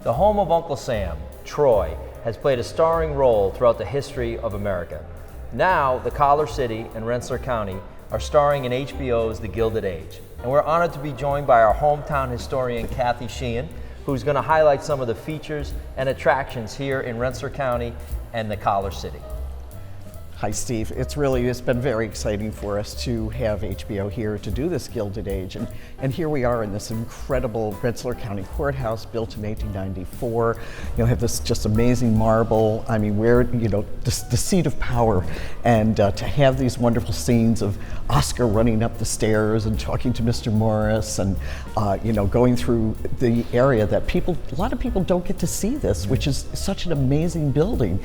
The home of Uncle Sam, Troy, has played a starring role throughout the history of America. Now, the Collar City and Rensselaer County are starring in HBO's The Gilded Age. And we're honored to be joined by our hometown historian, Kathy Sheehan, who's going to highlight some of the features and attractions here in Rensselaer County and the Collar City. Hi Steve, it's been very exciting for us to have HBO here to do this Gilded Age, and here we are in this incredible Rensselaer County courthouse built in 1894. Have this just amazing marble. I mean, we're the seat of power, and to have these wonderful scenes of Oscar running up the stairs and talking to Mr. Morris, and going through the area that a lot of people don't get to see this, which is such an amazing building.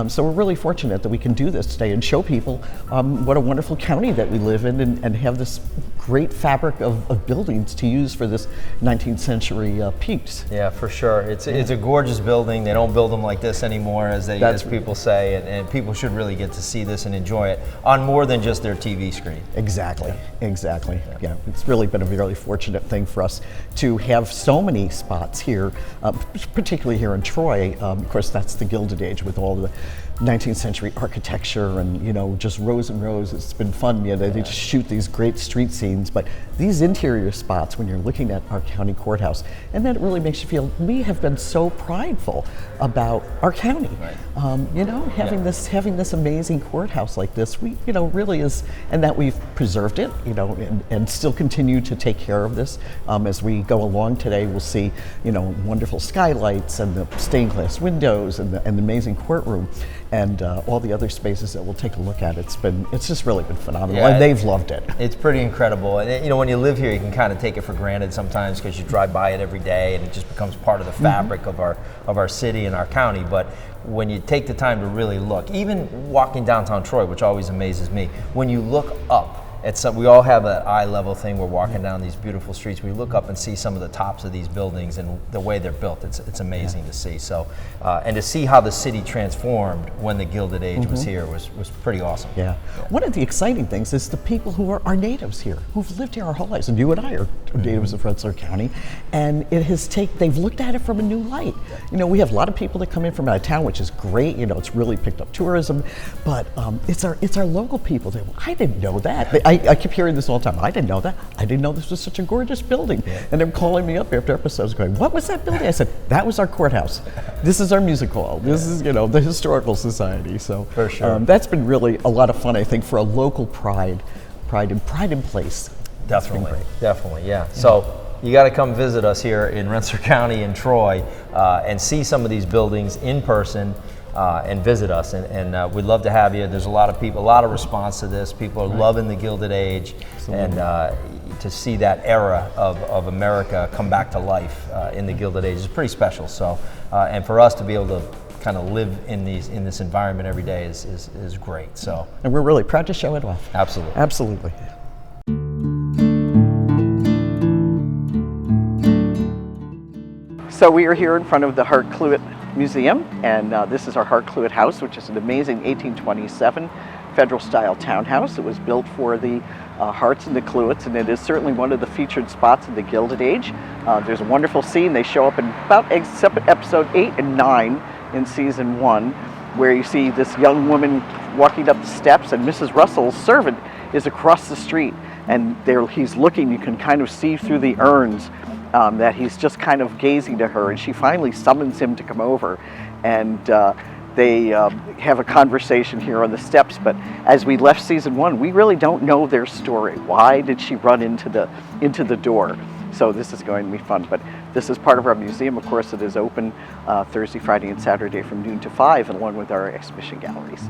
So we're really fortunate that we can do this and show people what a wonderful county that we live in, and have this great fabric of buildings to use for this 19th century piece. Yeah, for sure. It's a gorgeous building. They don't build them like this anymore, as people say, and people should really get to see this and enjoy it on more than just their TV screen. Exactly. Yeah, it's really been a very fortunate thing for us to have so many spots here, particularly here in Troy. Of course, that's the Gilded Age with all the 19th century architecture and just rows and rows. It's been fun. They just shoot these great street scenes, but these interior spots, when you're looking at our county courthouse, and then it really makes you feel we have been so prideful about our county. Right. Having this amazing courthouse like this, we really is, and that we've preserved it, and still continue to take care of this. As we go along today, we'll see wonderful skylights and the stained glass windows and the amazing courtroom, and all the other spaces that we'll take a look at. It's just really been phenomenal, and they've loved it. It's pretty incredible, and when you live here, you can kind of take it for granted sometimes because you drive by it every day, and it just becomes part of the fabric of our city and our county. But when you take the time to really look, even walking downtown Troy, which always amazes me, when you look up. We all have that eye level thing. We're walking down these beautiful streets. We look up and see some of the tops of these buildings and the way they're built. It's amazing to see. So, and to see how the city transformed when the Gilded Age was here was pretty awesome. Yeah. One of the exciting things is the people who are natives here, who've lived here our whole lives, and you and I are natives of Rensselaer County, and they've looked at it from a new light. We have a lot of people that come in from out of town, which is great. It's really picked up tourism, but it's our local people that, I didn't know that. I keep hearing this all the time. I didn't know that. I didn't know this was such a gorgeous building. Yeah. And they're calling me up after episodes going, what was that building? I said, that was our courthouse. This is our music hall. This is, the Historical Society. So for sure. That's been really a lot of fun, I think, for a local pride in place. Definitely, yeah. So you got to come visit us here in Rensselaer County and Troy and see some of these buildings in person. And visit us, and we'd love to have you. There's a lot of response to this. People are loving the Gilded Age. Absolutely. And to see that era of America come back to life in the Gilded Age is pretty special. So, and for us to be able to kind of live in this environment every day is great. So, and we're really proud to show it off. Absolutely. So we are here in front of the Hart-Cluett Museum, and this is our Hart-Cluett house, which is an amazing 1827 federal-style townhouse. It was built for the Harts and the Cluetts, and it is certainly one of the featured spots in the Gilded Age. There's a wonderful scene. They show up in about episode 8 and 9 in season 1, where you see this young woman walking up the steps, and Mrs. Russell's servant is across the street, and he's looking. You can kind of see through the urns that he's just kind of gazing to her, and she finally summons him to come over, and they have a conversation here on the steps. But as we left season 1, we really don't know their story. Why did she run into the door? So this is going to be fun. But this is part of our museum. Of course, it is open Thursday, Friday, and Saturday from noon to 5, along with our exhibition galleries.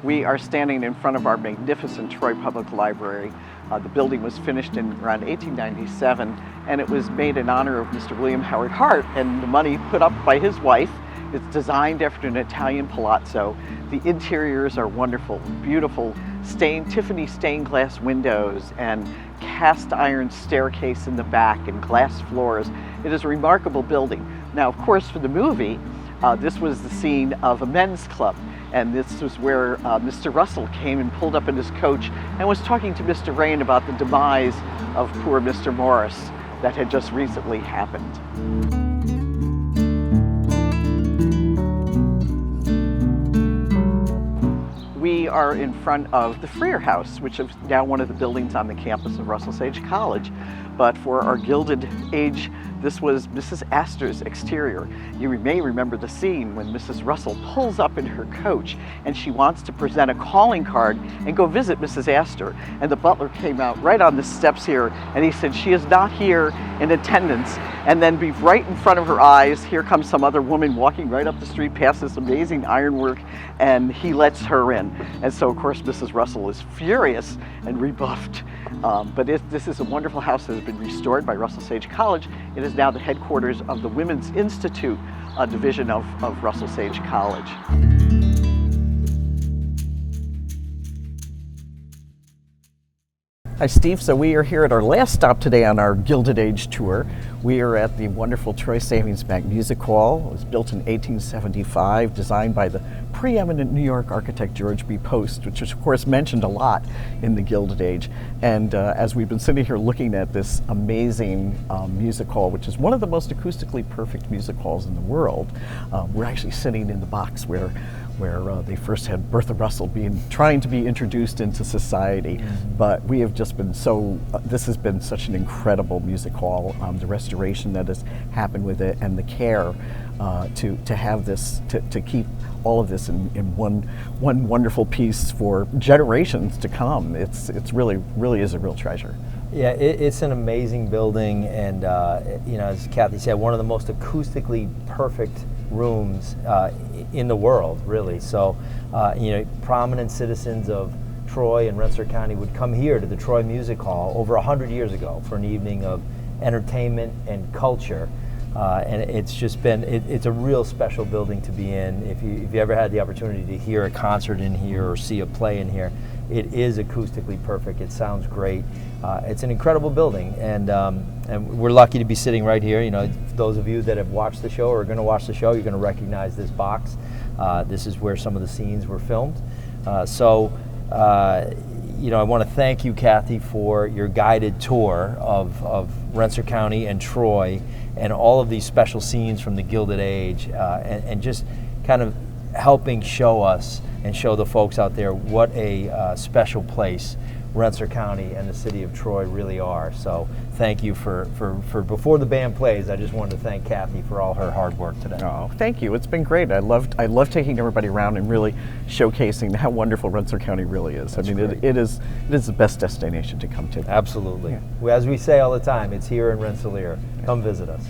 We are standing in front of our magnificent Troy Public Library. The building was finished in around 1897, and it was made in honor of Mr. William Howard Hart, and the money put up by his wife. It's designed after an Italian palazzo. The interiors are wonderful, beautiful Tiffany stained glass windows and cast iron staircase in the back and glass floors. It is a remarkable building. Now, of course, for the movie, this was the scene of a men's club. And this was where Mr. Russell came and pulled up in his coach and was talking to Mr. Rain about the demise of poor Mr. Morris. that had just recently happened. We are in front of the Freer House, which is now one of the buildings on the campus of Russell Sage College. But for our Gilded Age, this was Mrs. Astor's exterior. You may remember the scene when Mrs. Russell pulls up in her coach and she wants to present a calling card and go visit Mrs. Astor. And the butler came out right on the steps here and he said, "She is not here in attendance." And then right in front of her eyes, here comes some other woman walking right up the street past this amazing ironwork, and he lets her in. And so, of course, Mrs. Russell is furious and rebuffed. But this is a wonderful house that has been restored by Russell Sage College. It is now the headquarters of the Women's Institute, a division of Russell Sage College. Hi Steve, so we are here at our last stop today on our Gilded Age tour. We are at the wonderful Troy Savings Bank Music Hall. It was built in 1875, designed by the preeminent New York architect George B. Post, which is of course mentioned a lot in the Gilded Age. And as we've been sitting here looking at this amazing music hall, which is one of the most acoustically perfect music halls in the world, we're actually sitting in the box where they first had Bertha Russell trying to be introduced into society. But we have just been this has been such an incredible music hall. The restoration that has happened with it and the care to have this, to keep all of this in one wonderful piece for generations to come. It's really is a real treasure. Yeah, it's an amazing building, and as Kathy said, one of the most acoustically perfect rooms in the world, really. So, prominent citizens of Troy and Rensselaer County would come here to the Troy Music Hall over 100 years ago for an evening of entertainment and culture. And it's just been, it's a real special building to be in. If you ever had the opportunity to hear a concert in here or see a play in here, it is acoustically perfect. It sounds great. It's an incredible building, and we're lucky to be sitting right here. Those of you that have watched the show or are going to watch the show, you're going to recognize this box. This is where some of the scenes were filmed. I want to thank you, Kathy, for your guided tour of Rensselaer County and Troy and all of these special scenes from the Gilded Age, and just kind of helping show us and show the folks out there what a special place Rensselaer County and the city of Troy really are. So thank you for before the band plays, I just wanted to thank Kathy for all her hard work today. Oh, thank you. It's been great. I love taking everybody around and really showcasing how wonderful Rensselaer County really is. That's it is the best destination to come to. Absolutely. Yeah. As we say all the time, it's here in Rensselaer. Come visit us.